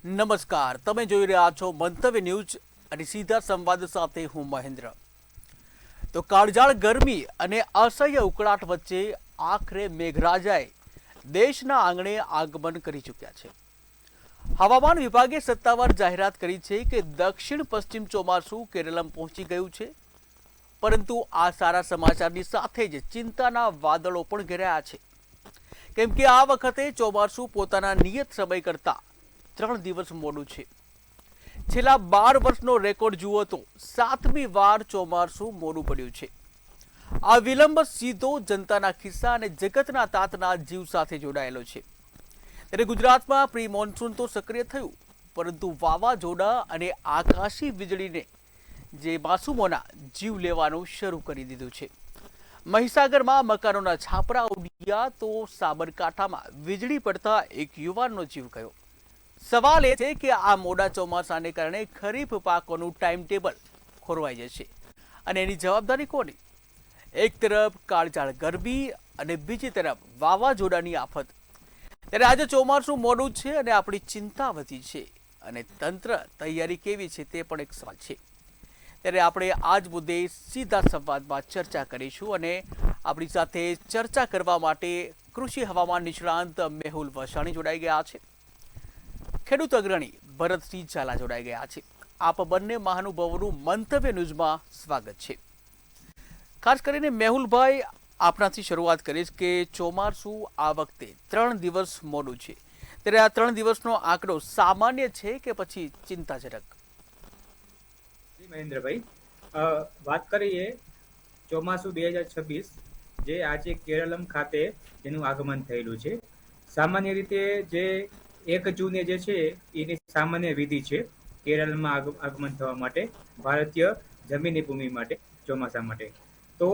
નમસ્કાર, તમે જોઈ રહ્યા છો મંતવ્ય ન્યૂઝ અને સીધા સંવાદ સાથે હું મહેન્દ્ર. તો કાળઝાળ ગરમી અને અસહ્ય ઉકળાટ વચ્ચે આખરે મેઘરાજાએ દેશના આંગણે આગમન કરી ચૂક્યા છે. હવામાન વિભાગે સત્તાવાર જાહેરાત કરી છે કે દક્ષિણ પશ્ચિમ ચોમાસું કેરળમાં પહોંચી ગયું છે. પરંતુ આ સારા સમાચારની સાથે જ ચિંતાના વાદળો પણ ઘેરાયા છે. કેમ કે આ વખતે ચોમાસું પોતાના નિયત સમય કરતાં 3 દિવસ મોડું છે. છેલ્લા 12 વર્ષનો રેકોર્ડ જુઓ તો 7મી વાર ચોમાસું મોડું પડ્યું છે. આ વિલંબ સીધો જનતાના ખિસ્સા અને જગતના તાતના જીવ સાથે જોડાયેલો છે. ત્યારે ગુજરાતમાં પ્રી મોન્સૂન તો સક્રિય થયું, પરંતુ વાવાઝોડા અને આકાશી વીજળીને જે માસૂમોના જીવ લેવાનું શરૂ કરી દીધું છે. મહીસાગરમાં મકાનોના છાપરા ઉડ્યા તો સાબરકાંઠામાં વીજળી પડતા એક યુવાનનો જીવ ગયો. સવાલ એ છે કે આ મોડા ચોમાસાને કારણે ખરીફ પાકોનું ટાઈમ ટેબલ ખોરવાઈ જશે અને એની જવાબદારી કોની? એક તરફ કાળઝાળ ગરમી અને બીજી તરફ વાવાઝોડાની આફત. ત્યારે આજે ચોમાસું મોડું છે અને આપણી ચિંતા વધી છે, અને તંત્ર તૈયારી કેવી છે તે પણ એક સવાલ છે. ત્યારે આપણે આ જ મુદ્દે સીધા સંવાદમાં ચર્ચા કરીશું, અને આપણી સાથે ચર્ચા કરવા માટે કૃષિ હવામાન નિષ્ણાંત મેહુલ વસાણી જોડાઈ ગયા છે. ખેડૂત અગ્રણી ભરતસિંહ ઝાલા જોડાઈ ગયા છે. આપ બંને મહાનુભાવોનું મંતવ્ય ન્યૂઝમાં સ્વાગત છે. ખાસ કરીને મેહુલભાઈ, આપણાથી શરૂઆત કરીશ કે ચોમાસું આ વખતે 3 દિવસ મોડું છે. ત્યારે આ 3 દિવસનો આંકડો સામાન્ય છે કે પછી ચિંતાજનક? મહેન્દ્રભાઈ, વાત કરીએ ચોમાસું 2026 જે આજે કેરળમ ખાતે જેનું આગમન થયેલું છે. સામાન્ય રીતે જે 1 જૂને જે છે એની સામાન્ય વિધિ છે કેરળમાં આગમન થવા માટે, ભારતીય જમીની ભૂમિ માટે, ચોમાસા માટે. તો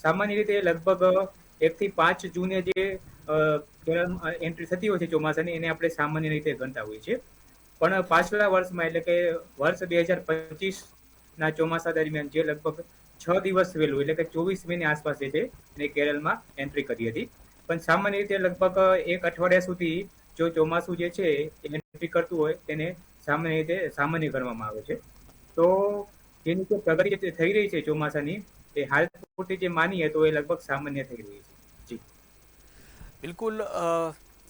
સામાન્ય રીતે લગભગ 1 થી 5 જૂને જે કેરળમાં એન્ટ્રી થતી હોય છે ચોમાસાની, એને આપણે સામાન્ય રીતે ગણતા હોઈએ છીએ. પણ પાછલા વર્ષમાં એટલે કે વર્ષ 2025ના ચોમાસા દરમિયાન જે લગભગ 6 દિવસ વહેલું એટલે કે 24 મેની આસપાસ જે છે એને કેરળમાં એન્ટ્રી કરી હતી. પણ સામાન્ય રીતે લગભગ 1 અઠવાડિયા સુધી જો ચોમાસું જે છે એન્ટ્રી કરતું હોય તેને સામાન્ય રીતે સામાન્ય ગણવામાં આવે છે. તો જેની જે પ્રગતિ થઈ રહી છે ચોમાસાની, એ હાલ પૂરતી જે માનીએ તો એ લગભગ સામાન્ય થઈ રહી છે. જી બિલકુલ.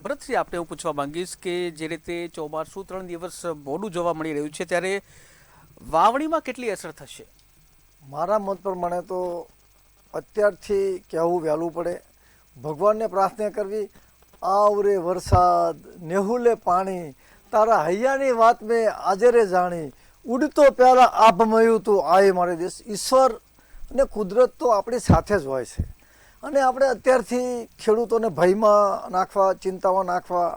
ભરતસિંહ, આપણે હું પૂછવા માંગીશ કે જે રીતે ચોમાસું 3 દિવસ મોડું જોવા મળી રહ્યું છે, ત્યારે વાવણીમાં કેટલી અસર થશે? મારા મત પ્રમાણે તો અત્યારથી કહેવું વહેલું પડે. ભગવાનને પ્રાર્થના કરવી, આવરે વરસાદ નેહુલે પાણી, તારા હૈયાની વાત મેં આજે રે જાણી, ઉડતો પહેલા આભમયું તું આય મારે દેશ. ઈશ્વર અને કુદરત તો આપણી સાથે જ હોય છે, અને આપણે અત્યારથી ખેડૂતોને ભયમાં નાખવા, ચિંતામાં નાખવા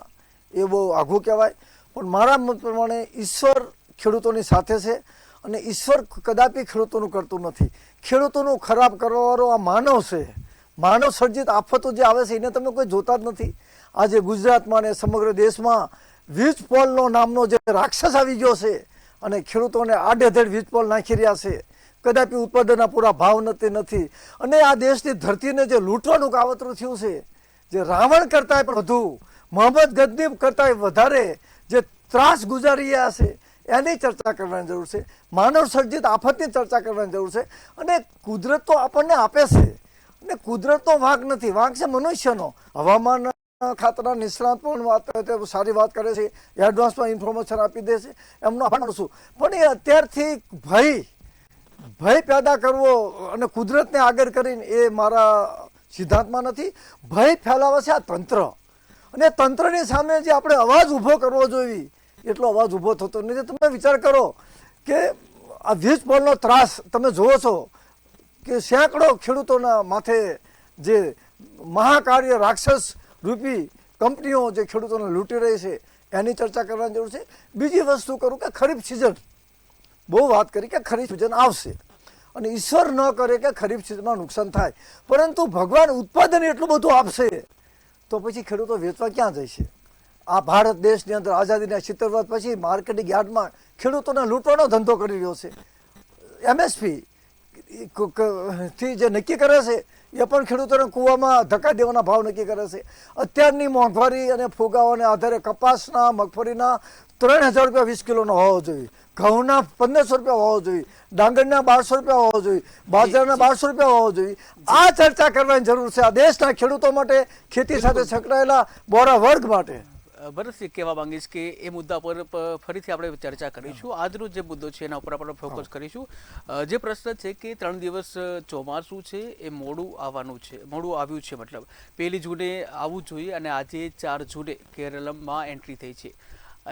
એ બહુ આઘું કહેવાય. પણ મારા મત પ્રમાણે ઈશ્વર ખેડૂતોની સાથે છે, અને ઈશ્વર કદાપી ખેડૂતોનું કરતું નથી. ખેડૂતોનું ખરાબ કરવાવાળો આ માનવ છે. માનવ સર્જિત આફતો જે આવે છે એને તમે કોઈ જોતા જ નથી. આજે ગુજરાતમાં ને સમગ્ર દેશમાં વીજ પોલનો નામનો જે રાક્ષસ આવી ગયો છે, અને ખેડૂતોને આડેધડ વીજ પોલ નાખી રહ્યા છે. કદાપી ઉત્પાદનના પૂરા ભાવ નથી, અને આ દેશની ધરતીને જે લૂંટવાનું કાવતરું થયું છે, જે રાવણ કરતાં પણ વધુ, મોહમ્મદ ગજની કરતાં વધારે જે ત્રાસ ગુજારી રહ્યા છે, એની ચર્ચા કરવાની જરૂર છે. માનવ સર્જિત આફતની ચર્ચા કરવાની જરૂર છે. અને કુદરત તો આપણને આપે છે, અને કુદરતનો વાંક નથી, વાંક છે મનુષ્યનો. હવામાન ખાતાના નિષ્ણાત પણ સારી વાત કરે છે, એડવાન્સમાં ઇન્ફોર્મેશન આપી દે છે, એમનો આભાર માનું છું. પણ એ અત્યારથી ભય પેદા કરવો અને કુદરતને આગળ કરીને એ મારા સિદ્ધાંતમાં નથી. ભય ફેલાવે છે આ તંત્ર, અને તંત્રની સામે જે આપણે અવાજ ઊભો કરવો જોઈએ એટલો અવાજ ઊભો થતો નથી. તમે વિચાર કરો કે આ વીજ પોલનો ત્રાસ તમે જુઓ છો કે સેંકડો ખેડૂતોના માથે જે મહાકાર્ય રાક્ષસ રૂપી કંપનીઓ જે ખેડૂતોને લૂંટી રહી છે, એની ચર્ચા કરવાની જરૂર છે. બીજી વસ્તુ કરું કે ખરીફ સિઝન, બહુ વાત કરી કે ખરીફ સિઝન આવશે, અને ઈશ્વર ન કરે કે ખરીફ સિઝનમાં નુકસાન થાય, પરંતુ ભગવાન ઉત્પાદન એટલું બધું આપશે તો પછી ખેડૂતો વેચવા ક્યાં જશે? આ ભારત દેશની અંદર આઝાદીના 70 વર્ષ પછી માર્કેટિંગ યાર્ડમાં ખેડૂતોને લૂંટવાનો ધંધો કરી રહ્યો છે. MSP થી જે નક્કી કરે છે એ પણ ખેડૂતોને કૂવામાં ધક્કા દેવાના ભાવ નક્કી કરે છે. અત્યારની મોંઘવારી અને ફુગાવાને આધારે કપાસના મગફળીના 3000 રૂપિયા 20 કિલોનો હોવો જોઈએ, ઘઉંના 1500 રૂપિયા હોવો જોઈએ, ડાંગરના 1200 રૂપિયા હોવો જોઈએ, બાજરાના 1200 રૂપિયા હોવો જોઈએ. આ ચર્ચા કરવાની જરૂર છે આ દેશના ખેડૂતો માટે, ખેતી સાથે સંકળાયેલા બોરા વર્ગ માટે. ભરતસિંહ, કહેવા માંગીશ કે એ મુદ્દા પર ફરીથી આપણે ચર્ચા કરીશું. આજનો જે મુદ્દો છે એના ઉપર આપણે ફોકસ કરીશું. જે પ્રશ્ન છે કે 3 દિવસ ચોમાસું છે એ મોડું આવ્યું છે, મતલબ 1 જૂને આવવું જોઈએ અને આજે 4 જૂને કેરળમાં એન્ટ્રી થઈ છે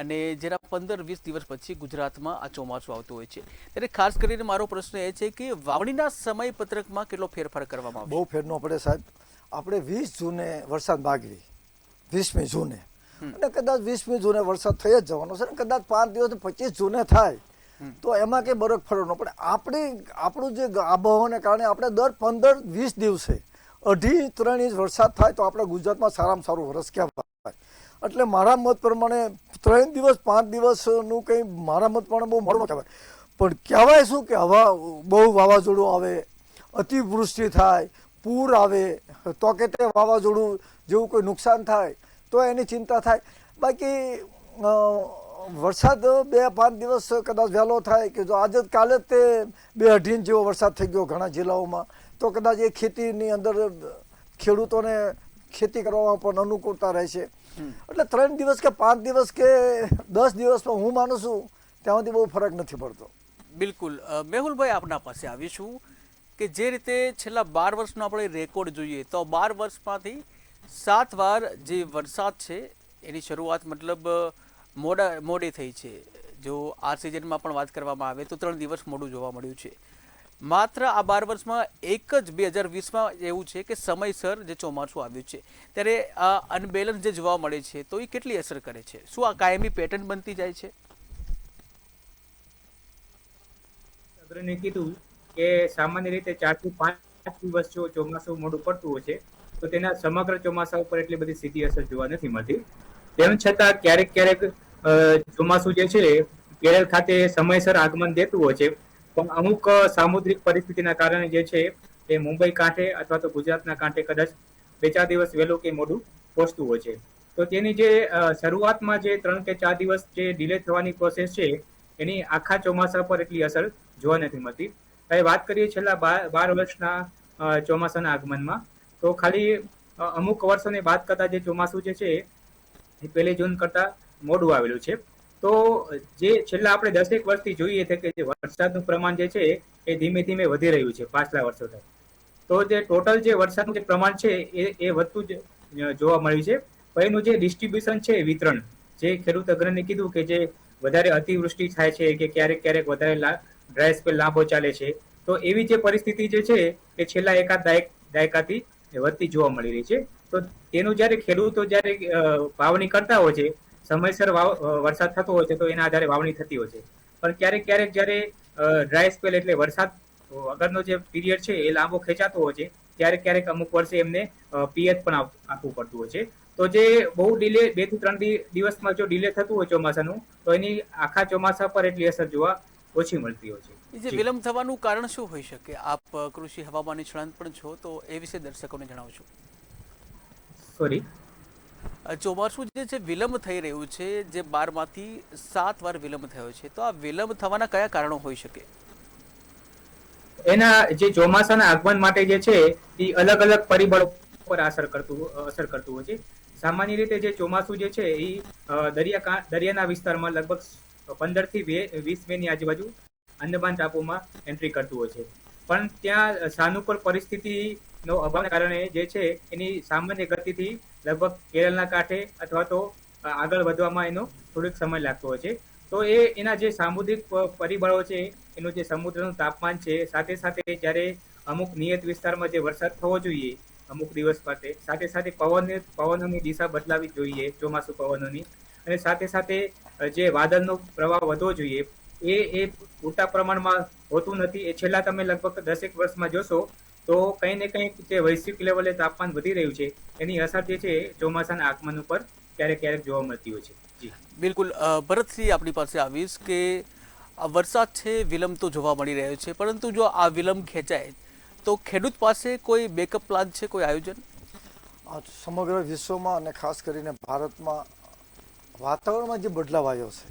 અને જેના 15-20 દિવસ પછી ગુજરાતમાં આ ચોમાસું આવતું હોય છે. ત્યારે ખાસ કરીને મારો પ્રશ્ન એ છે કે વાવણીના સમય પત્રકમાં કેટલો ફેરફાર કરવામાં આવશે? બહુ ફેર ન પડે સાહેબ. આપણે 20 જૂને વરસાદ માગવી, 20મી જૂને, અને કદાચ 20મી જૂને વરસાદ થઈ જ જવાનો છે, કદાચ 5 દિવસ 25 જૂને થાય તો એમાં કંઈ બરફ ફરક ન પડે. આપણું જે આબોહવાને કારણે આપણે દર 15-20 દિવસે 2.5-3 ઇંચ વરસાદ થાય તો આપણા ગુજરાતમાં સારામાં સારું વરસ કહેવાય. એટલે મારા મત પ્રમાણે 3 દિવસ 5 દિવસનું કંઈ મારા મત પ્રમાણે બહુ મોડું કહેવાય. પણ કહેવાય શું કે હવા બહુ વાવાઝોડું આવે, અતિવૃષ્ટિ થાય, પૂર આવે તો કે તે વાવાઝોડું જેવું કોઈ નુકસાન થાય તો એની ચિંતા થાય. બાકી વરસાદ 2-5 દિવસ કદાચ વહેલો થાય કે જો આજે કાલે જ તે 2-2.5 ઇંચ જેવો વરસાદ થઈ ગયો ઘણા જિલ્લાઓમાં, તો કદાચ એ ખેતીની અંદર ખેડૂતોને ખેતી કરવામાં પણ અનુકૂળતા રહેશે. એટલે 3 દિવસ કે 5 દિવસ કે 10 દિવસમાં હું માનું છું ત્યાં સુધી બહુ ફરક નથી પડતો. બિલકુલ. મેહુલભાઈ, આપના પાસે આવીશું કે જે રીતે છેલ્લા 12 વર્ષનો આપણે રેકોર્ડ જોઈએ તો 12 વર્ષમાંથી 7 વાર જે વરસાદ છે એની શરૂઆત મતલબ મોડી થઈ છે. જો આ સિઝનમાં પણ વાત કરવામાં આવે તો 3 દિવસ મોડું જોવા મળ્યું છે. માત્ર આ 12 વર્ષમાં એક જ 2020માં એવું છે કે સમયસર જે ચોમાસું આવ્યું છે. ત્યારે આ અનબેલેન્સ જે જોવા મળે છે તો એ કેટલી અસર કરે છે? શું આ કાયમી પેટર્ન બનતી જાય છે? અગ્રને કીધું કે સામાન્ય રીતે 4 થી 5 દિવસ જો ચોમાસું મોડું પડતું હોય છે તો તેના સમગ્ર ચોમાસા ઉપર એટલી બધી સીધી અસર જોવા નથી મળતી. તેમ છતાં ક્યારેક ચોમાસું જે છે કેરળ ખાતે સમયસર આગમન દેતું હોય છે, પણ અમુક સામુદ્રિક પરિસ્થિતિના કારણે જે છે એ મુંબઈ કાંઠે અથવા તો ગુજરાતના કાંઠે કદાચ 2-4 દિવસ વહેલું કે મોડું પહોંચતું હોય છે. તો તેની જે શરૂઆતમાં જે 3 કે 4 દિવસ જે ડિલે થવાની પ્રોસેસ છે એની આખા ચોમાસા પર એટલી અસર જોવા નથી મળતી. હવે વાત કરીએ છેલ્લા 12 વર્ષના ચોમાસાના આગમનમાં, તો ખાલી અમુક વર્ષોની વાત કરતા જે ચોમાસું જે છે એ 1 જૂન કરતા મોડું આવેલું છે. તો જે છેલ્લા આપણે 10 વર્ષથી જોઈએ છે કે જે વરસાદનું પ્રમાણ જે છે એ ધીમે ધીમે વધી રહ્યું છે પાછલા વર્ષોથી. તો જે ટોટલ જે વરસાદનું જે પ્રમાણ છે એ વધતું જ જોવા મળ્યું છે. પણ એનું જે ડિસ્ટ્રીબ્યુશન છે, વિતરણ, જે ખેડૂત અગ્રને કીધું કે જે વધારે અતિવૃષ્ટિ થાય છે કે ક્યારેક વધારે ડ્રાય સ્પેલ લાંબો ચાલે છે, તો એવી જે પરિસ્થિતિ જે છે એ છેલ્લા એકાદ દાયકાથી વધતી જોવા મળી રહી છે. તો તેનું જ્યારે ખેડૂતો જ્યારે વાવણી કરતા હોય છે, સમયસર વરસાદ થતો હોય છે તો એના આધારે વાવણી થતી હોય છે. પણ ક્યારેક જ્યારે ડ્રાય સ્પેલ એટલે વરસાદ વગરનો જે પીરિયડ છે એ લાંબો ખેંચાતો હોય છે, ક્યારેક અમુક વર્ષે એમને પિયત પણ આપવું પડતું હોય છે. તો જે બહુ ડિલે 2 થી 3 દિવસમાં જો ડિલે થતું હોય ચોમાસાનું, તો એની આખા ચોમાસા પર એટલી અસર જોવા ઓછી મળતી હોય છે. જે વિલંબ થવાનું કારણ શું હોઈ શકે? આપ કૃષિ હવામાન નિષ્ણાંત પણ છો તો એ વિશે દર્શકોને જણાવજો. સોરી, ચોમાસું જે છે વિલંબ થઈ રહ્યું છે, જે 12માંથી 7 વાર વિલંબ થયો છે, તો આ વિલંબ થવાના કયા કારણો હોઈ શકે? એના જે ચોમાસાના આગમન માટે જે છે એ અલગ અલગ પરિબળો પર અસર કરતું હોય છે. સામાન્ય રીતે જે ચોમાસું જે છે એ દરિયાના વિસ્તારમાં લગભગ 15 થી 20 મેની આજુબાજુ અંદમાન ટાપુમાં એન્ટ્રી કરતું હોય છે. પણ ત્યાં સાનુકૂળ પરિસ્થિતિનો અભાવના કારણે જે છે એની સામાન્ય ગતિથી લગભગ કેરળના કાંઠે અથવા તો આગળ વધવામાં એનો થોડોક સમય લાગતો હોય છે. તો એના જે સામુદ્રિક પરિબળો છે, એનું જે સમુદ્રનું તાપમાન છે, સાથે જ્યારે અમુક નિયત વિસ્તારમાં જે વરસાદ થવો જોઈએ અમુક દિવસ માટે, સાથે પવનોની દિશા બદલાવી જોઈએ, ચોમાસુ પવનોની, અને સાથે જે વાદળનો પ્રવાહ વધવો જોઈએ એ પૂરતા પ્રમાણમાં હોતું નથી. એ છેલ્લા તમે લગભગ 10 વર્ષમાં જોશો તો કંઈ ને કંઈક જે વૈશ્વિક લેવલે તાપમાન વધી રહ્યું છે એની અસર જે છે ચોમાસાના આગમન ઉપર ક્યારેક જોવા મળતી હોય છે. જી બિલકુલ. ભરતસિંહ, આપણી પાસે આવીશ કે આ વરસાદ છે વિલંબ તો જોવા મળી રહ્યો છે, પરંતુ જો આ વિલંબ ખેંચાય તો ખેડૂત પાસે કોઈ બેકઅપ પ્લાન છે, કોઈ આયોજન? આ સમગ્ર વિશ્વમાં અને ખાસ કરીને ભારતમાં વાતાવરણમાં જે બદલાવ આવ્યો છે,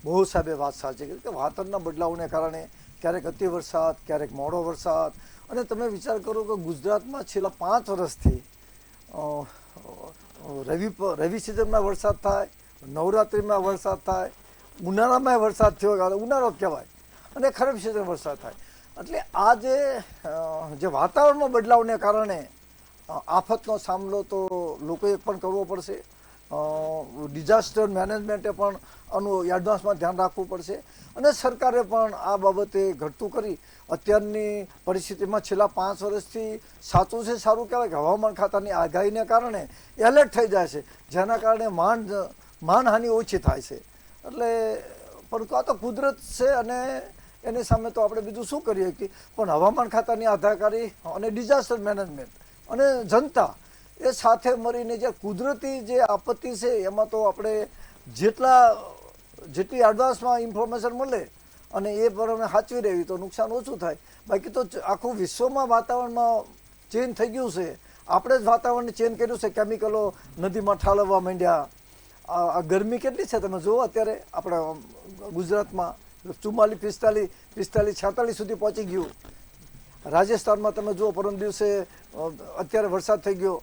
બહુ સાહેબે વાત સાચી કરી કે વાતાવરણના બદલાવને કારણે ક્યારેક અતિ વરસાદ, ક્યારેક મોડો વરસાદ, અને તમે વિચાર કરો કે ગુજરાતમાં છેલ્લા 5 વર્ષથી રવિ સિઝનમાં વરસાદ થાય, નવરાત્રિમાં વરસાદ થાય, ઉનાળામાં વરસાદ થયો, ઉનાળો કહેવાય, અને ખરીફ સિઝન વરસાદ થાય. એટલે આ જે વાતાવરણમાં બદલાવને કારણે આફતનો સામનો તો લોકોએ પણ કરવો પડશે. ડિઝાસ્ટર મેનેજમેન્ટે પણ આનું એડવાન્સમાં ધ્યાન રાખવું પડશે, અને સરકારે પણ આ બાબતે ઘટતું કરી અત્યારની પરિસ્થિતિમાં છેલ્લા 5 વર્ષથી સાચું છે સારું કહેવાય કે હવામાન ખાતાની આગાહીને કારણે એલર્ટ થઈ જાય છે, જેના કારણે માનહાનિ ઓછી થાય છે. એટલે પરંતુ આ તો કુદરત છે અને એની સામે તો આપણે બીજું શું કરીએ કે, પણ હવામાન ખાતાની આધારકારી અને ડિઝાસ્ટર મેનેજમેન્ટ અને જનતા એ સાથે મળીને જે કુદરતી જે આપત્તિ છે એમાં તો આપણે જેટલી એડવાન્સમાં ઇન્ફોર્મેશન મળે અને એ પ્રમાણે સાચવી રહેવી તો નુકસાન ઓછું થાય. બાકી તો આખું વિશ્વમાં વાતાવરણમાં ચેન્જ થઈ ગયું છે, આપણે જ વાતાવરણને ચેન્જ કર્યું છે. કેમિકલો નદીમાં ઠાલવવા માંડ્યા, આ ગરમી કેટલી છે તમે જુઓ અત્યારે આપણા ગુજરાતમાં 44, 45, 46 સુધી પહોંચી ગયું. રાજસ્થાનમાં તમે જુઓ પરમ દિવસે અત્યારે વરસાદ થઈ ગયો.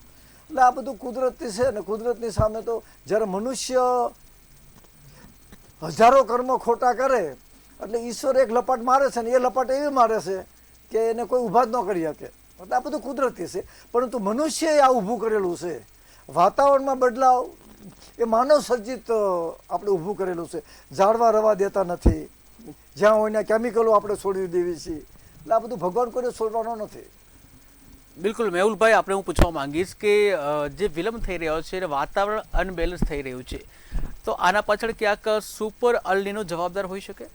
એટલે આ બધું કુદરતી છે, અને કુદરતની સામે તો જ્યારે મનુષ્ય હજારો કર્મ ખોટા કરે એટલે ઈશ્વર એક લપાટ મારે છે, ને એ લપાટ એવી મારે છે કે એને કોઈ ઊભા જ ન કરી શકે. એટલે આ બધું કુદરતી છે, પરંતુ મનુષ્યએ આ ઊભું કરેલું છે. વાતાવરણમાં બદલાવ એ માનવ સર્જિત આપણે ઊભું કરેલું છે. ઝાડવા રવા દેતા નથી, જ્યાં હોય ત્યાં કેમિકલો આપણે છોડી દેવી છીએ. એટલે આ બધું ભગવાન કોઈને છોડવાનો નથી. બિલકુલ મેહુલભાઈ, આપણે હું પૂછવા માંગીશ કે જે વિલંબ થઈ રહ્યો છે અને વાતાવરણ અનબેલેન્સ થઈ રહ્યું છે, તો આના પાછળ ક્યાંક સુપર અલ્નીનો જવાબદાર હોઈ શકે?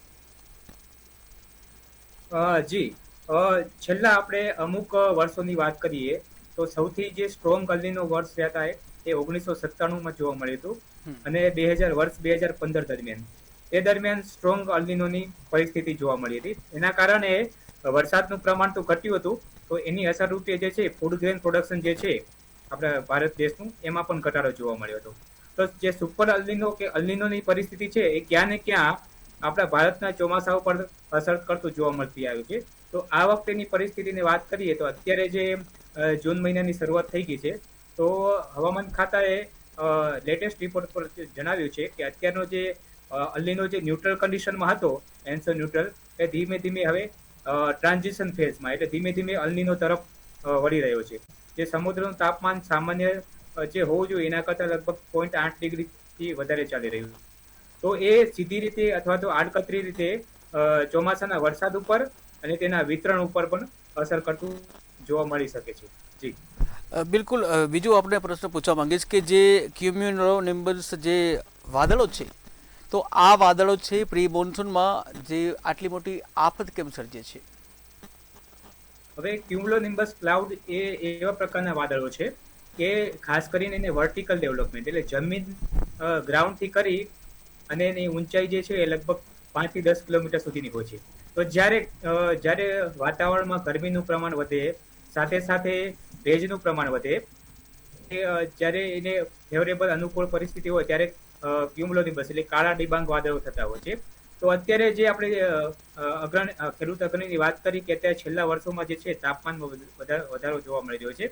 જી, છેલ્લા આપણે અમુક વર્ષોની વાત કરીએ તો સૌથી જે સ્ટ્રોંગ અલ્નીનો વર્ષ હતા એ 1997માં જોવા મળ્યું હતું, અને 2015 દરમિયાન એ દરમિયાન સ્ટ્રોંગ અલ્નીનોની પરિસ્થિતિ જોવા મળી હતી. એના કારણે વરસાદનું પ્રમાણ તો ઘટ્યું હતું, તો એની અસર રૂપે જે છે ફૂડ ગ્રેન પ્રોડક્શન જે છે આપણા ભારત દેશનું, એમાં પણ ઘટાડો જોવા મળ્યો હતો. તો જે સુપર અલ્નીનો કે અલ્નીનોની પરિસ્થિતિ છે એ ક્યાં ને ક્યાં આપણા ભારતના ચોમાસા ઉપર અસર કરતું જોવા મળતી આવ્યું છે. તો આ વખતેની પરિસ્થિતિની વાત કરીએ તો અત્યારે જે જૂન મહિનાની શરૂઆત થઈ ગઈ છે, તો હવામાન ખાતાએ લેટેસ્ટ રિપોર્ટ પર જણાવ્યું છે કે અત્યારનો જે અલ્નીનો જે ન્યુટ્રલ કન્ડિશનમાં હતો, એન્સર ન્યુટ્રલ, એ ધીમે ધીમે હવે ટ્રાન્ઝિશન ફેઝમાં, એટલે ધીમે ધીમે અલ્નીનો તરફ વળી રહ્યો છે. જે સમુદ્રનું તાપમાન સામાન્ય જે હોવું જોઈએ એના કરતાં લગભગ 0.8 ડિગ્રીથી વધારે ચાલી રહ્યું. તો એ સીધી રીતે અથવા તો આડકતરી રીતે ચોમાસાના વરસાદ ઉપર અને તેના વિતરણ ઉપર પણ અસર કરતું જોવા મળી શકે છે. જી બિલકુલ. બીજું આપણે પ્રશ્ન પૂછવા માંગીશ કે જે ક્યુમ્યુલોનિમ્બસ જે વાદળો છે, તો આ વાદળો છે પ્રી મોન્સૂનમાં જે આટલી મોટી આફત કેમ સર્જે છે? હવે ક્યુમ્યુલોનિમ્બસ ક્લાઉડ એ એવા પ્રકારના વાદળો છે કે ખાસ કરીને એને વર્ટિકલ ડેવલપમેન્ટ, એટલે જમીન ગ્રાઉન્ડથી કરી અને એની ઊંચાઈ જે છે એ લગભગ 5 થી 10 કિલોમીટર સુધીની હોય છે. તો જ્યારે વાતાવરણમાં ગરમીનું પ્રમાણ વધે, સાથે સાથે ભેજનું પ્રમાણ વધે, જ્યારે એને ફેવરેબલ અનુકૂળ પરિસ્થિતિ હોય ત્યારે ક્યુમ્યુલોનિમ્બસ એટલે કાળા ડિબાંગ વાદળો થતા હોય છે. તો અત્યારે જે આપણે ખેડૂત અગ્રણીની વાત કરી કે અત્યારે છેલ્લા વર્ષોમાં જે છે તાપમાનમાં વધારો જોવા મળી રહ્યો છે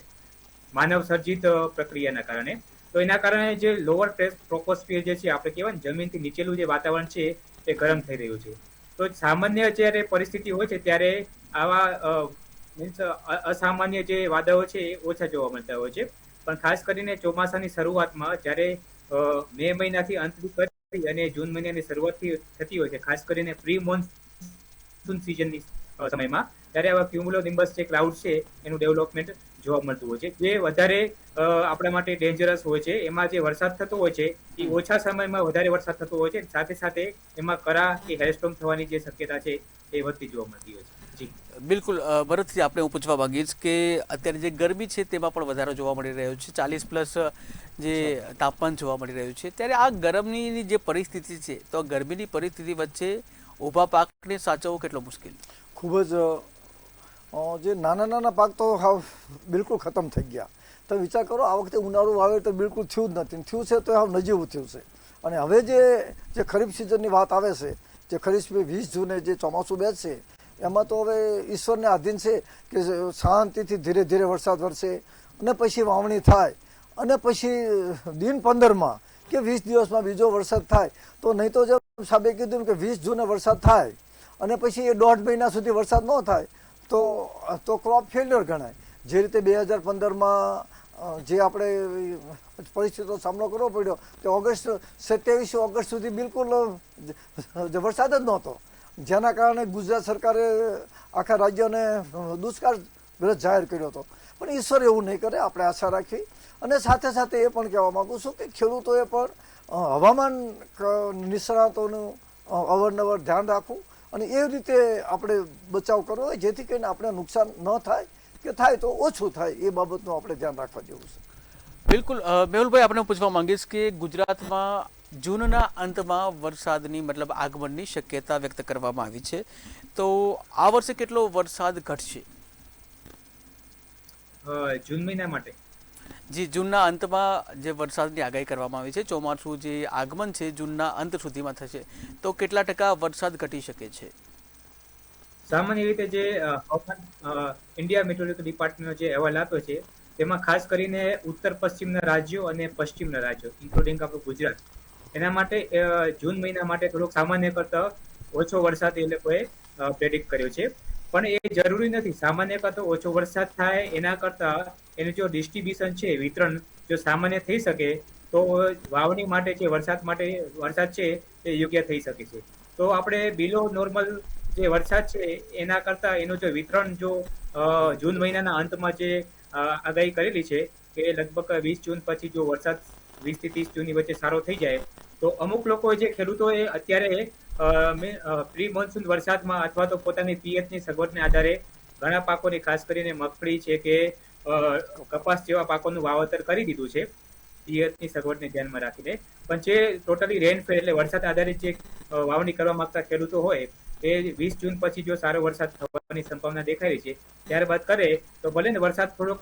માનવ સર્જિત પ્રક્રિયાના કારણે. તો એના કારણે જે લોઅર ટ્રોપોસ્ફિયર જે છે આપણે કહેવાય ને જમીનથી નીચેલું જે વાતાવરણ છે એ ગરમ થઈ રહ્યું છે. તો સામાન્ય જ્યારે પરિસ્થિતિ હોય છે ત્યારે આવા અસામાન્ય જે વાદળો છે એ ઓછા જોવા મળતા હોય છે. પણ ખાસ કરીને ચોમાસાની શરૂઆતમાં જ્યારે મે મહિનાથી અંતથી કરી અને જૂન મહિનાની શરૂઆતથી થતી હોય છે, ખાસ કરીને પ્રી મોન્સૂન સિઝનની સમયમાં, ત્યારે આવા ક્યુમ્યુલોનિમ્બસ જે ક્લાઉડ છે એનું ડેવલપમેન્ટ જોવા મળતું હોય છે, જે વધારે આપણા માટે ડેન્જરસ હોય છે. એમાં જે વરસાદ થતો હોય છે એ ઓછા સમયમાં વધારે વરસાદ થતો હોય છે, સાથે સાથે એમાં કરા કે હેલસ્ટોર્મ થવાની જે શક્યતા છે એ વધતી જોવા મળતી હોય છે. જી બિલકુલ. ભરતજી, આપણે હું પૂછવા માંગીશ કે અત્યારે જે ગરમી છે તેમાં પણ વધારો જોવા મળી રહ્યો છે, 40+ જે તાપમાન જોવા મળી રહ્યું છે, ત્યારે આ ગરમીની જે પરિસ્થિતિ છે, તો આ ગરમીની પરિસ્થિતિ વચ્ચે ઊભા પાકને સાચવવો કેટલો મુશ્કેલ? ખૂબ જ જે નાના નાના પાક તો હાવ બિલકુલ ખતમ થઈ ગયા. તો વિચાર કરો, આ વખતે ઉનાળુ વાવેતર બિલકુલ થયું જ નથી. થયું છે તો હાવ નજીવું થયું છે. અને હવે જે ખરીફ સિઝનની વાત આવે છે, જે ખરીફ 20 જૂને જે ચોમાસું બેસશે, એમાં તો હવે ઈશ્વરને આધીન છે કે શાંતિથી ધીરે ધીરે વરસાદ વરસે અને પછી વાવણી થાય અને પછી દિન 15માં કે 20 દિવસમાં બીજો વરસાદ થાય. તો નહીં તો જેમ સાહેબે કીધું કે 20 જૂને વરસાદ થાય અને પછી એ 1.5 મહિના સુધી વરસાદ ન થાય તો ક્રોપ ફેલ્યોર ગણાય. જે રીતે 2015માં જે આપણે પરિસ્થિતિનો સામનો કરવો પડ્યો તે 27 ઓગસ્ટ સુધી બિલકુલ વરસાદ જ નહોતો, જેના કારણે ગુજરાત સરકારે આખા રાજ્યને દુષ્કાળગ્રસ્ત જાહેર કર્યો હતો. પણ ઈશ્વર એવું નહીં કરે, આપણે આશા રાખી. અને સાથે સાથે એ પણ કહેવા માગું છું કે ખેડૂતોએ પણ હવામાન નિષ્ણાતોનું અવારનવાર ધ્યાન રાખવું અને એ રીતે આપણે બચાવ કરવો હોય, જેથી કરીને આપણે નુકસાન ન થાય કે થાય તો ઓછું થાય, એ બાબતનું આપણે ધ્યાન રાખવા જેવું છે. બિલકુલ. મેહુલભાઈ, આપણે પૂછવા માંગીશ કે ગુજરાતમાં જૂનના અંતમાં વરસાદની મતલબ આગમનની શક્યતા વ્યક્ત કરવામાં આવી છે, તો આ વર્ષે કેટલો વરસાદ ઘટશે? જૂન મહિના માટે જી, જૂનના અંતમાં જે વરસાદની આગાહી કરવામાં આવી છે, ચોમાસું જે આગમન છે જૂનના અંત સુધીમાં થશે, તો કેટલા ટકા વરસાદ ઘટી શકે છે? સામાન્ય રીતે જે ઇન્ડિયા મેટ્રોલોજી ડિપાર્ટમેન્ટનો જે અહેવાલ આપ્યો છે તેમાં ખાસ કરીને ઉત્તર પશ્ચિમના રાજ્યો અને પશ્ચિમના રાજ્યો ઇન્ક્લુડિંગ આપણું ગુજરાત, એના માટે જૂન મહિના માટે થોડોક સામાન્ય કરતા ઓછો વરસાદ એ લોકોએ પ્રેડિક્ટ કર્યો છે. પણ એ જરૂરી નથી. સામાન્ય કરતા ઓછો વરસાદ થાય એના કરતા એનું જો ડિસ્ટ્રીબ્યુશન છે, વિતરણ જો સામાન્ય થઈ શકે તો વાવણી માટે જે વરસાદ છે એ યોગ્ય થઈ શકે છે. તો આપણે બિલો નોર્મલ જે વરસાદ છે એના કરતા એનું જો વિતરણ જો જૂન મહિનાના અંતમાં જે આગાહી કરેલી છે કે લગભગ 20 જૂન પછી જો વરસાદ 20 થી 30 જૂનની વચ્ચે સારો થઈ જાય તો અમુક લોકો જે ખેડૂતોએ અત્યારે પ્રી મોન્સૂન વરસાદમાં અથવા તો પોતાની પિયતની સગવડને આધારે ઘણા પાકોની ખાસ કરીને મગફળી છે કે કપાસ જેવા પાકોનું વાવેતર કરી દીધું છે પિયતની સગવડને ધ્યાનમાં રાખીને. પણ જે ટોટલી રેનફેલ એટલે વરસાદ આધારિત જે વાવણી કરવા માંગતા ખેડૂતો હોય એ 20 જૂન પછી જો સારો વરસાદ થવાની સંભાવના દેખાઈ રહી છે ત્યારબાદ કરે તો ભલે ને વરસાદ થોડોક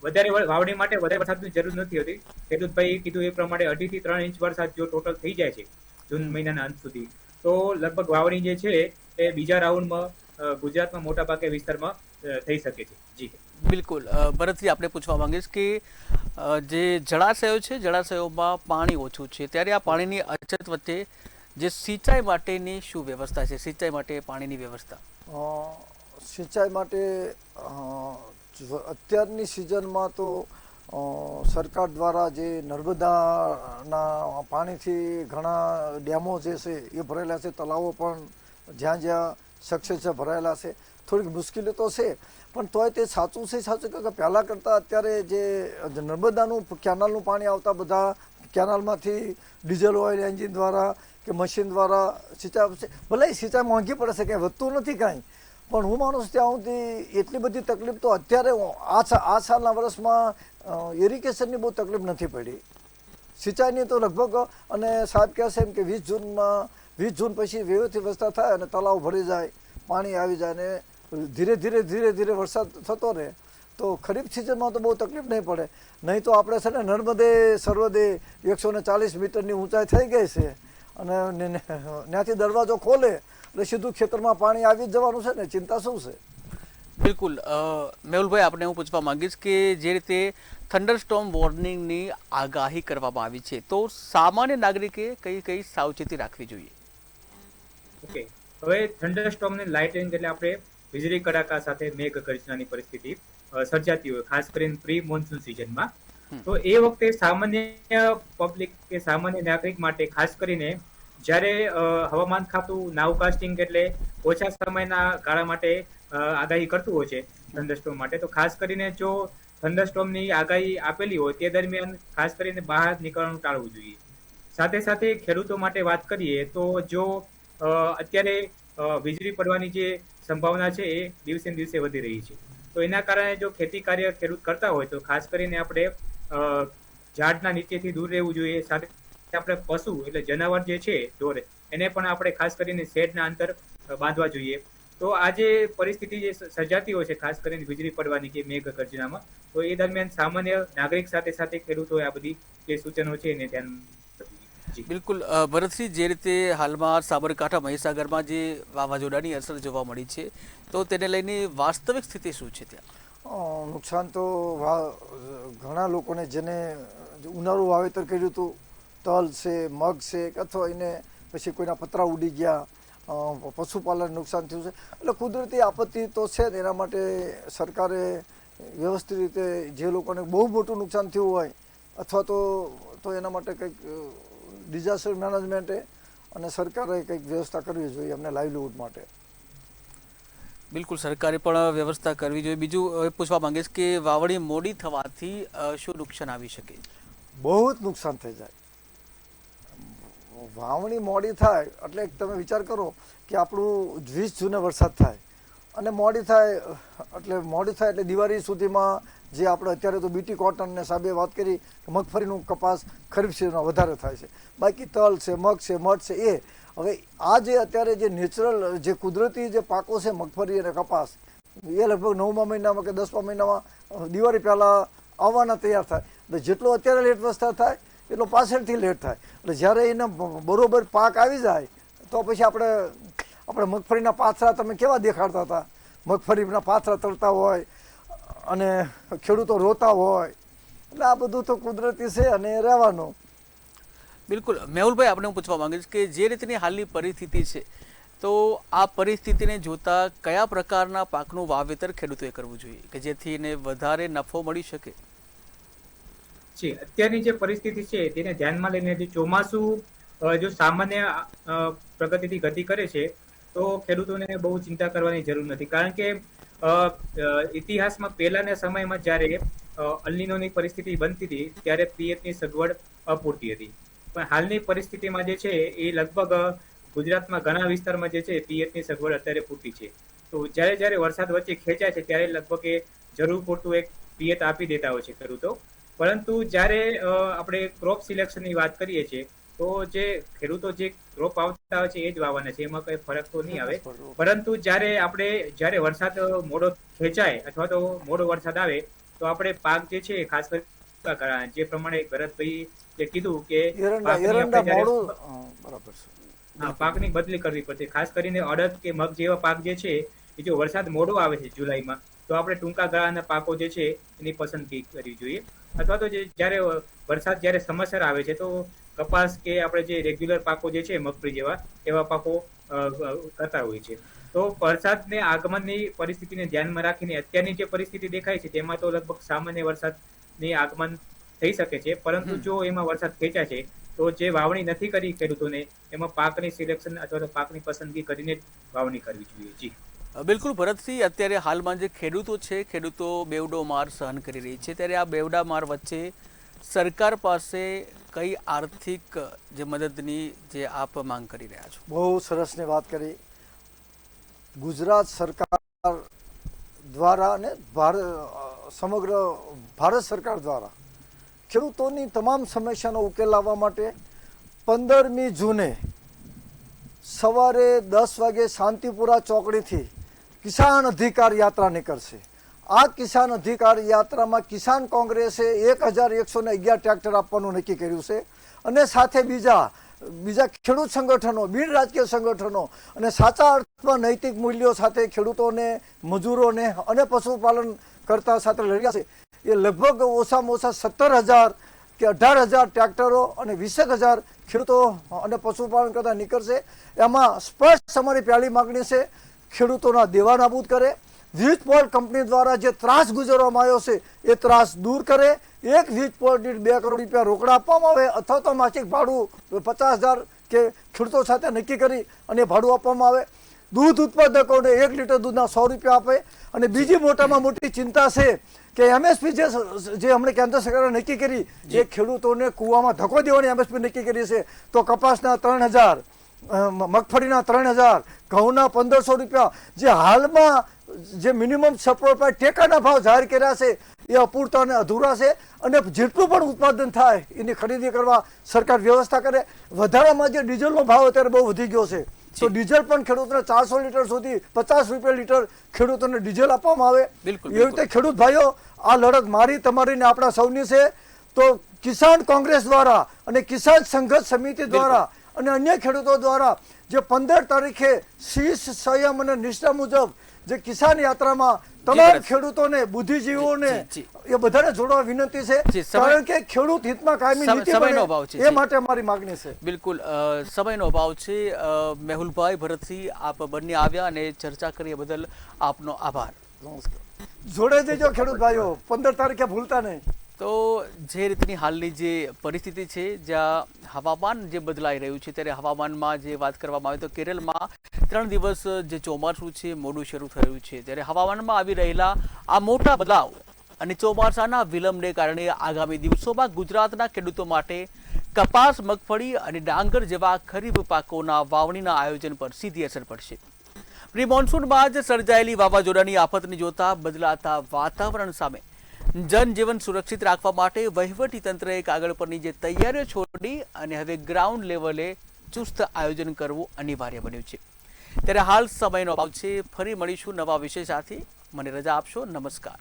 વધારે વાવણી માટે વધારે વરસાદની જરૂર નથી હોતી. ખેડૂતભાઈ કીધું એ પ્રમાણે 2.5 થી 3 ઇંચ વરસાદ જો ટોટલ થઈ જાય છે જૂન મહિનાના અંત સુધી તો લગભગ વાવણી જે છે એ બીજા રાઉન્ડમાં ગુજરાતમાં મોટા ભાગે વિસ્તારમાં થઈ શકે છે. જી બિલકુલ. ભરતજી, આપણે પૂછવા માંગીશ કે જે જળાશયો છે, જળાશયોમાં પાણી ઓછું છે, ત્યારે આ પાણીની અછત વચ્ચે જે સિંચાઈ માટેની શું વ્યવસ્થા છે? સિંચાઈ માટે પાણીની વ્યવસ્થા સિંચાઈ માટે અત્યારની સિઝનમાં તો સરકાર દ્વારા જે નર્મદાના પાણીથી ઘણા ડેમો જે છે એ ભરેલા છે, તલાવો પણ જ્યાં જ્યાં શક્ય છે ભરાયેલા છે. થોડીક મુશ્કેલી તો છે, પણ તોય તે સાચું કે પહેલાં કરતાં અત્યારે જે નર્મદાનું કેનાલનું પાણી આવતા બધા કેનાલમાંથી ડીઝલ ઓઇલ એન્જિન દ્વારા કે મશીન દ્વારા સિંચાઈ, ભલે સિંચાઈ મોંઘી પડે છે, કંઈ વધતું નથી કાંઈ, પણ હું માનું છું ત્યાં સુધી એટલી બધી તકલીફ તો અત્યારે આ સાલના વર્ષમાં ઇરિગેશનની બહુ તકલીફ નથી પડી. સિંચાઈની તો લગભગ, અને સાહેબ કહે છે એમ કે 20 જૂન પછી વ્યવસ્થિત વ્યવસ્થા થાય અને તળાવ ભરી જાય, પાણી આવી જાય ને ધીરે ધીરે વરસાદ થતો રહે તો ખરીફ સિઝનમાં તો બહુ તકલીફ નહીં પડે. નહીં તો આપણે છે ને નર્મદે સર્વદે 140 મીટરની ઊંચાઈ થઈ ગઈ છે અને ત્યાંથી દરવાજો ખોલે એટલે સીધું ખેતરમાં પાણી આવી જ જવાનું છે ને, ચિંતા શું છે? બિલકુલ. મેહુલભાઈ, આપણે હું પૂછવા માંગીશ કે જે રીતે થંડરસ્ટોર્મ વોર્નિંગની આગાહી કરવામાં આવી છે તો સામાન્ય નાગરિકે કઈ સાવચેતી રાખવી જોઈએ? ઓકે, હવે થંડરસ્ટોર્મ ને લાઇટનિંગ એટલે આપણે વીજળી કડાકા સાથે મેઘ ગર્જનાની પરિસ્થિતિ સર્જાતી હોય ખાસ કરીને પ્રી મોન્સૂન સિઝનમાં, તો એ વખતે સામાન્ય પબ્લિક કે સામાન્ય નાગરિક માટે ખાસ કરીને જ્યારે હવામાન ખાતું નાવકાસ્ટિંગ એટલે ઓછા સમયના ગાળા માટે આગાહી કરતું હોય છે થંડરસ્ટોર્મ માટે, તો ખાસ કરીને જો થંડરસ્ટોર્મની આગાહી આપેલી હોય તે દરમિયાન ખાસ કરીને બહાર નીકળવાનું ટાળવું જોઈએ. સાથે સાથે ખેડૂતો માટે વાત કરીએ તો જો અત્યારે વીજળી પડવાની જે સંભાવના છે એ દિવસે ને દિવસે વધી રહી છે, તો એના કારણે જો ખેતી કાર્ય ખેડૂત કરતા હોય તો ખાસ કરીને આપણે ઝાડના નીચેથી દૂર રહેવું જોઈએ. સાથે આપણે પશુ એટલે જનાવર જે છે ઢોર એને પણ આપણે ખાસ કરીને શેડના અંતર બાંધવા જોઈએ. તો આ જે પરિસ્થિતિ જે સર્જાતી હોય છે, ખાસ કરીને વીજળી પડવાની કે મેઘ ગર્જનામાં, તો એ દરમિયાન સામાન્ય નાગરિક સાથે સાથે ખેડૂતોએ આ બધી જે સૂચનો છે એને ધ્યાન. બિલકુલ ભરતસિંહ, જે રીતે હાલમાં સાબરકાંઠા મહીસાગરમાં જે વાવાઝોડાની અસર જોવા મળી છે, તો તેને લઈને વાસ્તવિક સ્થિતિ શું છે ત્યાં? નુકસાન તો ઘણા લોકોને જેને ઉનાળુ વાવેતર કર્યું હતું, તલ છે, મગ છે, અથવા એને પછી કોઈના પતરા ઉડી ગયા, પશુપાલન નુકસાન થયું છે. એટલે કુદરતી આપત્તિ તો છે જ. એના માટે સરકારે વ્યવસ્થિત રીતે જે લોકોને બહુ મોટું નુકસાન થયું હોય અથવા તો એના માટે કંઈક ડિઝાસ્ટર મેનેજમેન્ટે અને સરકારે કંઈક વ્યવસ્થા કરવી જોઈએ અમને લાઇવલીહુડ માટે. બિલકુલ, સરકારે પણ વ્યવસ્થા કરવી જોઈએ. બીજું એ પૂછવા માંગીશ કે વાવણી મોડી થવાથી શું નુકસાન આવી શકે? બહુ જ નુકસાન થઈ જાય. વાવણી મોડી થાય એટલે તમે વિચાર કરો કે આપણું 20 જૂને વરસાદ થાય અને મોડી થાય એટલે દિવાળી સુધીમાં જે આપણે અત્યારે તો બીટી કોટન ને સાહેબે વાત કરી કે મગફળીનું કપાસ ખરીફ સિઝનમાં વધારે થાય છે. બાકી તલ છે, મગ છે, મઠ છે, એ હવે આ જે અત્યારે જે નેચરલ જે કુદરતી જે પાકો છે મગફળી અને કપાસ, એ લગભગ 9મા મહિનામાં કે 10મા મહિનામાં દિવાળી પહેલાં આવવાના તૈયાર થાય. એટલે જેટલો અત્યારે લેટ વરસાદ થાય એટલો પાછળથી લેટ થાય. એટલે જ્યારે એને બરોબર પાક આવી જાય તો પછી આપણે મગફળીના પાથરા તમે કેવા દેખાડતા હતા, મગફળીના પાથરા તરતા હોય અને ખેડૂતો રોતા હોય. એટલે આ બધું તો કુદરતી છે અને એ રહેવાનું. બિલકુલ. મેહુલભાઈ, આપણે હું પૂછવા માંગીશ કે જે રીતની હાલની પરિસ્થિતિ છે, તો આ પરિસ્થિતિને જોતા કયા પ્રકારના પાકનું વાવેતર ખેડૂતોએ કરવું જોઈએ કે જેથી એને વધારે નફો મળી શકે? અત્યારની જે પરિસ્થિતિ છે તેને ધ્યાનમાં લઈને જે ચોમાસું જો સામાન્ય પ્રગતિથી ગતિ કરે છે તો ખેડૂતોને બહુ ચિંતા કરવાની જરૂર નથી. કારણ કે ઇતિહાસમાં પહેલાના સમયમાં જ્યારે અલ્નીનોની પરિસ્થિતિ બનતી હતી ત્યારે પિયતની સગવડ અપૂરતી હતી. પણ હાલની પરિસ્થિતિમાં જે છે એ લગભગ ગુજરાતમાં ઘણા વિસ્તારમાં જે છે પિયતની સગવડ અત્યારે પૂરતી છે. તો જ્યારે વરસાદ વચ્ચે ખેંચાય છે ત્યારે લગભગ એ જરૂર પૂરતું એક પિયત આપી દેતા હોય છે ખેડૂતો. પરંતુ જ્યારે આપણે ક્રોપ સિલેક્શનની વાત કરીએ છીએ તો જે ખેડૂતો જે ક્રોપ આવતા હોય છે એ જ વાવવાના છે, એમાં કઈ ફરક તો નહીં આવે. પરંતુ જ્યારે વરસાદ મોડો ખેંચાય અથવા તો મોડો વરસાદ આવે તો આપણે પાક જે છે ખાસ કરી જે પ્રમાણે ભરતભાઈ જે કીધું કે પાકની બદલી કરવી પડશે. ખાસ કરીને અડદ કે મગ જેવા પાક જે છે એ જો વરસાદ મોડો આવે છે જુલાઈમાં તો આપણે ટૂંકા ગાળાના પાકો જે છે એની પસંદગી કરવી જોઈએ. અથવા તો જ્યારે વરસાદ જ્યારે સમયસર આવે છે તો કપાસ કે આપણે જે રેગ્યુલર પાકો જે છે મગફળી જેવા એવા પાકો કરતા હોય છે. તો વરસાદને આગમનની પરિસ્થિતિને ધ્યાનમાં રાખીને અત્યારની જે પરિસ્થિતિ દેખાય છે તેમાં તો લગભગ સામાન્ય વરસાદની આગમન થઈ શકે છે. પરંતુ જો એમાં વરસાદ ખેંચાય છે તો જે વાવણી નથી કરી ખેડૂતોને એમાં પાકની સિલેક્શન અથવા તો પાકની પસંદગી કરીને જ વાવણી કરવી જોઈએ. જી બિલકુલ ભરતસિંહ, અત્યારે હાલમાં જે ખેડૂતો છે, ખેડૂતો બેવડો માર સહન કરી રહી છે, ત્યારે આ બેવડા માર વચ્ચે સરકાર પાસે કઈ આર્થિક જે મદદની જે આપ માંગ કરી રહ્યા છો? બહુ સરસની વાત કરી. ગુજરાત સરકાર દ્વારા અને સમગ્ર ભારત સરકાર દ્વારા ખેડૂતોની તમામ સમસ્યાનો ઉકેલ લાવવા માટે 15મી જૂને સવારે 10 વાગે શાંતિપુરા ચોકડીથી કિસાન અધિકાર યાત્રા નીકળશે. આ કિસાન અધિકાર યાત્રામાં કિસાન કોંગ્રેસે 1111 ટ્રેક્ટર આપવાનું નક્કી કર્યું છે અને સાથે બીજા ખેડૂત સંગઠનો, બિન રાજકીય સંગઠનો અને સાચા અર્થમાં નૈતિક મૂલ્યો સાથે ખેડૂતોને, મજૂરોને અને પશુપાલન કરતા સાથે લડ્યા છે. એ લગભગ ઓછામાં ઓછા 17,000 કે 18,000 ટ્રેક્ટરો અને 20,000 ખેડૂતો અને પશુપાલન કરતા નીકળશે. એમાં સ્પષ્ટ અમારી પહેલી માગણી છે ખેડૂતોના દેવા નાબૂદ કરે, વીજ પોલ કંપની દ્વારા જે ત્રાસ ગુજરવામાં આવ્યો છે એ ત્રાસ દૂર કરે, એક વીજ પોલ દીઠ 2 કરોડ રૂપિયા રોકડા આપવામાં આવે અથવા તો માસિક ભાડું 50,000 કે ખેડૂતો સાથે નક્કી કરી અને ભાડું આપવામાં આવે. દૂધ ઉત્પાદકોને 1 લીટર દૂધના 100 રૂપિયા આપે. અને બીજી મોટામાં મોટી ચિંતા છે કે એમએસપી જે હમણાં કેન્દ્ર સરકારે નક્કી કરી જે ખેડૂતોને કૂવામાં ધક્કો દેવાની એમએસપી નક્કી કરી છે, તો કપાસના 3,000, મગફળીના 3,000, ઘઉંના 1,500 રૂપિયા જે હાલમાં જે મિનિમમ સપોર્ટ પર ટેકાના ભાવ જાહેર કર્યા છે એ અપૂરતા અને અધૂરા છે. અને જેટલું પણ ઉત્પાદન થાય એની ખરીદી કરવા સરકાર વ્યવસ્થા કરે. વધારામાં જે ડીઝલનો ભાવ અત્યારે બહુ વધી ગયો છે તો ડીઝલ પણ ખેડૂતોને 400 લીટર સુધી 50 રૂપિયા લીટર ખેડૂતોને ડીઝલ આપવામાં આવે. બિલકુલ, એવી રીતે ખેડૂત ભાઈઓ, આ લડત મારી, તમારી ને આપણા સૌની છે. તો કિસાન કોંગ્રેસ દ્વારા અને કિસાન સંઘર્ષ સમિતિ દ્વારા અને અન્ય ખેડૂતો દ્વારા જે 15 તારીખે શીશ, સંયમ અને નિષ્ઠા મુજબ જે કિસાન યાત્રામાં તમામ ખેડૂતોને, બુદ્ધિજીવીઓને એ બધાને જોડવા વિનંતી છે, કારણ કે ખેડૂત હિતમાં કાયમી નીતિ બને એ માટે અમારી માંગણી છે. બિલકુલ, સમયનો અભાવ છે. મેહુલભાઈ, ભરતસિંહ, આપ બંને આવ્યા અને ચર્ચા કરી એ બદલ આપનો આભાર. જોડે દેજો ખેડૂત ભાઈઓ, 15 તારીખે ભૂલતા નહીં. તો જે રીતની હાલની જે પરિસ્થિતિ છે, જ્યાં હવામાન જે બદલાઈ રહ્યું છે, ત્યારે હવામાનમાં જે વાત કરવામાં આવે તો કેરળમાં 3 દિવસ જે ચોમાસું છે મોડું શરૂ થયું છે, ત્યારે હવામાનમાં આવી રહેલા આ મોટા બદલાવ અને ચોમાસાના વિલંબને કારણે આગામી દિવસોમાં ગુજરાતના ખેડૂતો માટે કપાસ, મગફળી અને ડાંગર જેવા ખરીફ પાકોના વાવણીના આયોજન પર સીધી અસર પડશે. પ્રી મોન્સૂનમાં જ સર્જાયેલી વાવાઝોડાની આફતને જોતા બદલાતા વાતાવરણ સામે જનજીવન સુરક્ષિત રાખવા માટે વહીવટી તંત્રએ કાગળ પરની જે તૈયારીઓ છોડી અને હવે ગ્રાઉન્ડ લેવલે ચુસ્ત આયોજન કરવું અનિવાર્ય બન્યું છે. ત્યારે હાલ સમયનો અભાવ છે. ફરી મળીશું નવા વિષય સાથે. મને રજા આપશો. નમસ્કાર.